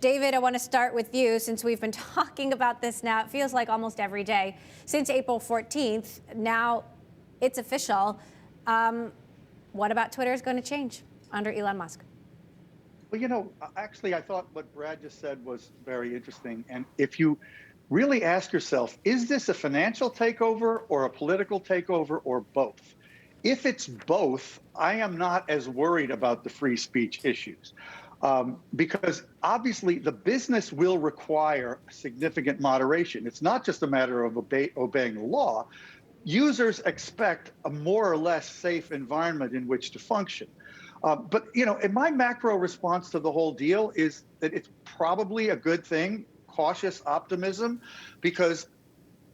David, I want to start with you since we've been talking about this now. It feels like almost every day since April 14th. Now it's official. What about Twitter is going to change under Elon Musk? Well, actually, I thought what Brad just said was very interesting. And if you really ask yourself, is this a financial takeover or a political takeover or both? If it's both, I am not as worried about the free speech issues. Because obviously the business will require significant moderation. It's not just a matter of obeying the law. Users expect a more or less safe environment in which to function. But in my macro response to the whole deal is that it's probably a good thing, cautious optimism, because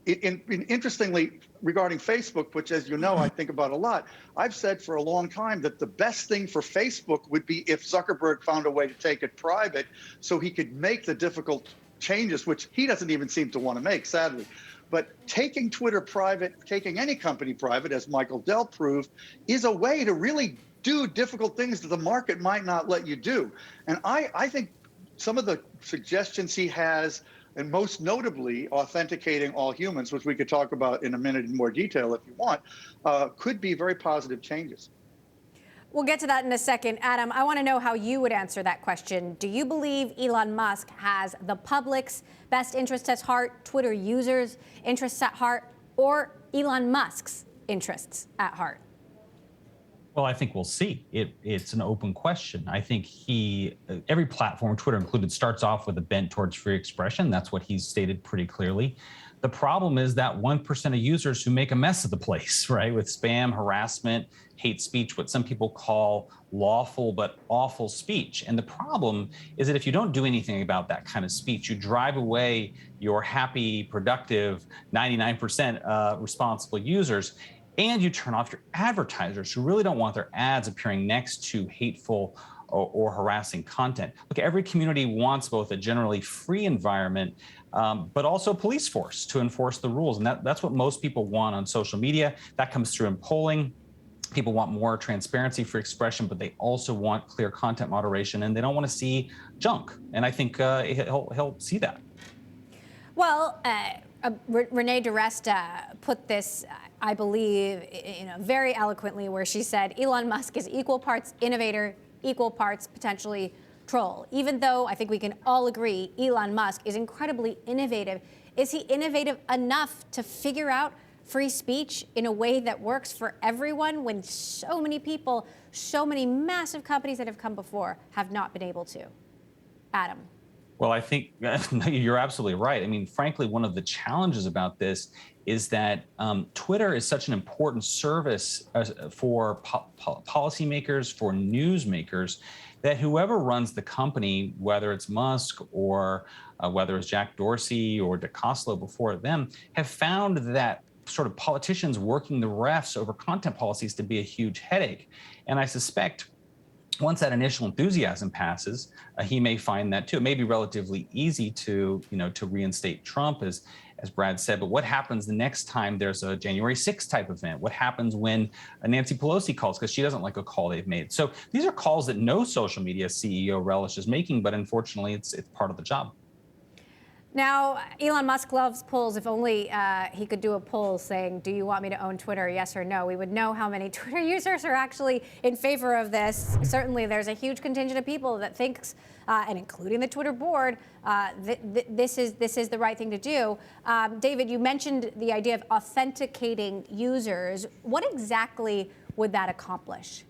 interestingly, regarding Facebook, which, as you know, I think about a lot, I've said for a long time that the best thing for Facebook would be if Zuckerberg found a way to take it private so he could make the difficult changes, which he doesn't even seem to want to make, sadly. But taking Twitter private, taking any company private, as Michael Dell proved, is a way to really do difficult things that the market might not let you do. And I think some of the suggestions he has, and most notably authenticating all humans, which we could talk about in a minute in more detail if you want, could be very positive changes. We'll get to that in a second. Adam, I want to know how you would answer that question. Do you believe Elon Musk has the public's best interests at heart, Twitter users' interests at heart, or Elon Musk's interests at heart? Well, I think we'll see. It's an open question. I think every platform, Twitter included, starts off with a bent towards free expression. That's what he's stated pretty clearly. The problem is that 1% of users who make a mess of the place, right? With spam, harassment, hate speech, what some people call lawful but awful speech. And the problem is that if you don't do anything about that kind of speech, you drive away your happy, productive 99% responsible users. And you turn off your advertisers who really don't want their ads appearing next to hateful or harassing content. Look, every community wants both a generally free environment, but also a police force to enforce the rules. And that's what most people want on social media. That comes through in polling. People want more transparency for expression, but they also want clear content moderation, and they don't want to see junk. And I think he'll see that. Well, Renee DeResta put this, I believe, very eloquently, where she said Elon Musk is equal parts innovator, equal parts potentially troll. Even though I think we can all agree Elon Musk is incredibly innovative, is he innovative enough to figure out free speech in a way that works for everyone when so many people, so many massive companies that have come before have not been able to? Adam. Well, I think you're absolutely right. I mean, frankly, one of the challenges about this is that Twitter is such an important service for policymakers, for newsmakers, that whoever runs the company, whether it's Musk or whether it's Jack Dorsey or DeCoslo before them, have found that sort of politicians working the refs over content policies to be a huge headache. And I suspect once that initial enthusiasm passes, he may find that too. It may be relatively easy to reinstate Trump, as Brad said. But what happens the next time there's a January 6th type event? What happens when Nancy Pelosi calls because she doesn't like a call they've made? So these are calls that no social media CEO relishes making, but unfortunately, it's part of the job. Now, Elon Musk loves polls. If only he could do a poll saying, do you want me to own Twitter, yes or no? We would know how many Twitter users are actually in favor of this. Certainly, there's a huge contingent of people that thinks, and including the Twitter board, this is the right thing to do. David, you mentioned the idea of authenticating users. What exactly would that accomplish?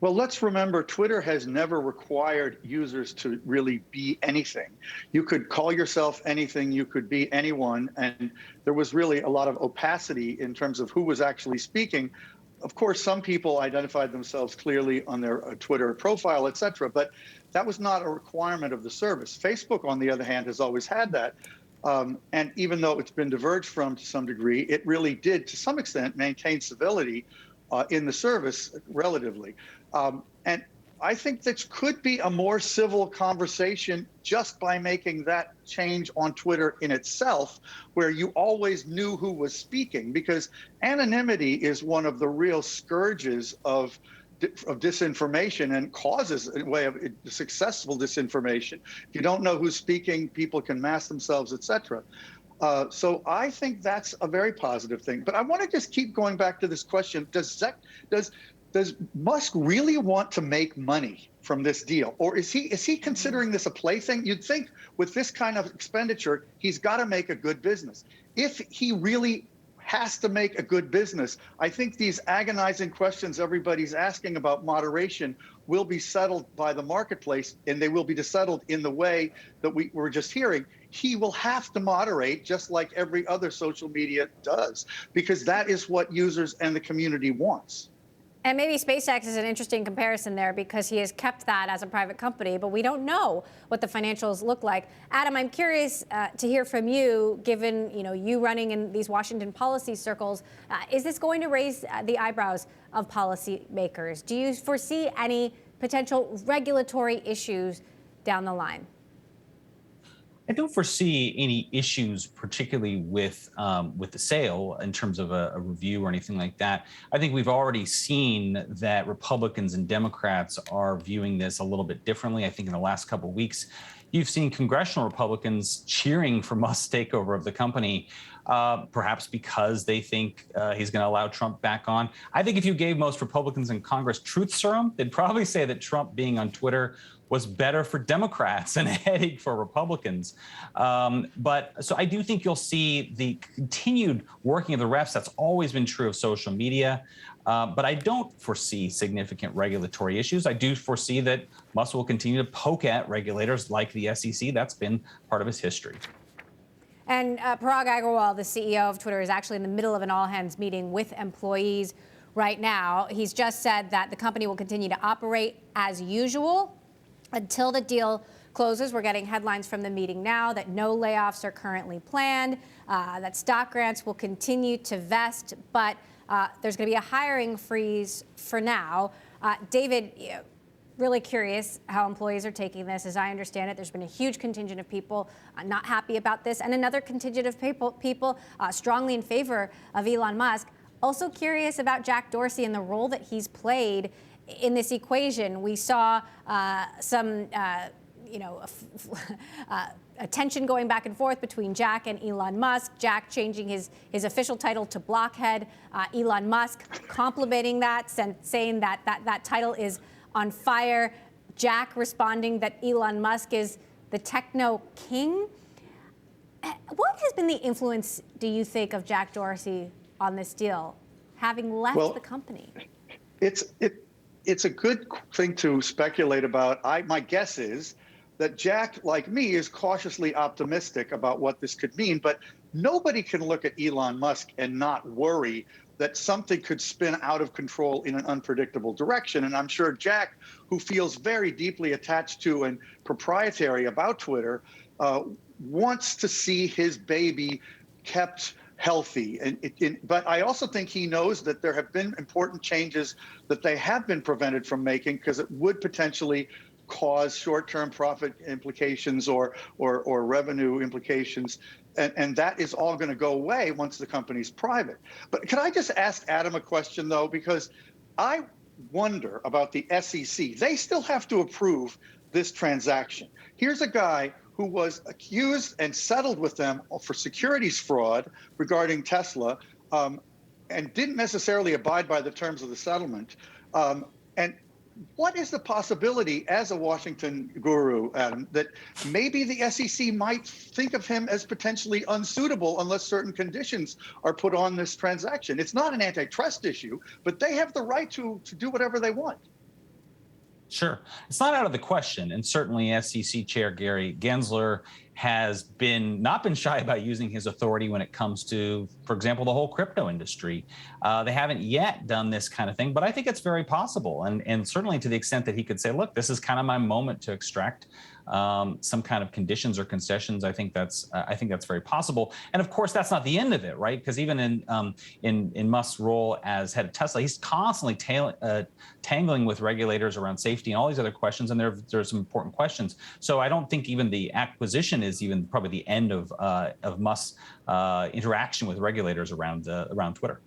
Well, let's remember, Twitter has never required users to really be anything. You could call yourself anything, you could be anyone, and there was really a lot of opacity in terms of who was actually speaking. Of course, some people identified themselves clearly on their Twitter profile, et cetera, but that was not a requirement of the service. Facebook, on the other hand, has always had that. And even though it's been diverged from to some degree, it really did, to some extent, maintain civility in the service relatively. And I think this could be a more civil conversation just by making that change on Twitter in itself, where you always knew who was speaking, because anonymity is one of the real scourges of of disinformation and causes a way of successful disinformation. If you don't know who's speaking, people can mask themselves, etc. So I think that's a very positive thing. But I want to just keep going back to this question: does Musk really want to make money from this deal, or is he considering this a plaything? You'd think with this kind of expenditure, he's got to make a good business. If he really has to make a good business, I think these agonizing questions everybody's asking about moderation will be settled by the marketplace, and they will be settled in the way that we were just hearing. He will have to moderate just like every other social media does, because that is what users and the community wants. And maybe SpaceX is an interesting comparison there because he has kept that as a private company, but we don't know what the financials look like. Adam, I'm curious to hear from you, given you running in these Washington policy circles. Is this going to raise the eyebrows of policymakers? Do you foresee any potential regulatory issues down the line? I don't foresee any issues, particularly with the sale in terms of a review or anything like that. I think we've already seen that Republicans and Democrats are viewing this a little bit differently. I think in the last couple of weeks, you've seen congressional Republicans cheering for Musk's takeover of the company, perhaps because they think he's going to allow Trump back on. I think if you gave most Republicans in Congress truth serum, they'd probably say that Trump being on Twitter was better for Democrats and a headache for Republicans. So I do think you'll see the continued working of the refs. That's always been true of social media. But I don't foresee significant regulatory issues. I do foresee that Musk will continue to poke at regulators like the SEC. That's been part of his history. And Parag Agrawal, the CEO of Twitter, is actually in the middle of an all-hands meeting with employees right now. He's just said that the company will continue to operate as usual until the deal closes. We're getting headlines from the meeting now that no layoffs are currently planned, that stock grants will continue to vest, but there's going to be a hiring freeze for now. David, really curious how employees are taking this. As I understand it, there's been a huge contingent of people not happy about this, and another contingent of people strongly in favor of Elon Musk. Also curious about Jack Dorsey and the role that he's played in this equation. We saw some tension going back and forth between Jack and Elon Musk. Jack changing his official title to blockhead. Elon Musk complimenting that, saying that title is on fire. Jack responding that Elon Musk is the techno king. What has been the influence, do you think, of Jack Dorsey on this deal, having left the company? It's a good thing to speculate about. My guess is that Jack, like me, is cautiously optimistic about what this could mean, but nobody can look at Elon Musk and not worry that something could spin out of control in an unpredictable direction. And I'm sure Jack, who feels very deeply attached to and proprietary about Twitter, wants to see his baby kept healthy. But I also think he knows that there have been important changes that they have been prevented from making because it would potentially cause short-term profit implications or revenue implications. And that is all going to go away once the company's private. But can I just ask Adam a question, though? Because I wonder about the SEC. They still have to approve this transaction. Here's a guy who was accused and settled with them for securities fraud regarding Tesla, and didn't necessarily abide by the terms of the settlement. And what is the possibility, as a Washington guru, Adam, that maybe the SEC might think of him as potentially unsuitable unless certain conditions are put on this transaction? It's not an antitrust issue, but they have the right to do whatever they want. Sure. It's not out of the question. And certainly SEC Chair Gary Gensler has not been shy about using his authority when it comes to, for example, the whole crypto industry. They haven't yet done this kind of thing, but I think it's very possible. And certainly to the extent that he could say, look, this is kind of my moment to extract some kind of conditions or concessions. I think that's very possible. And of course, that's not the end of it, right? Because even in Musk's role as head of Tesla, he's constantly tangling with regulators around safety and all these other questions. And there's some important questions. So I don't think even the acquisition is even probably the end of Musk's interaction with regulators around Twitter.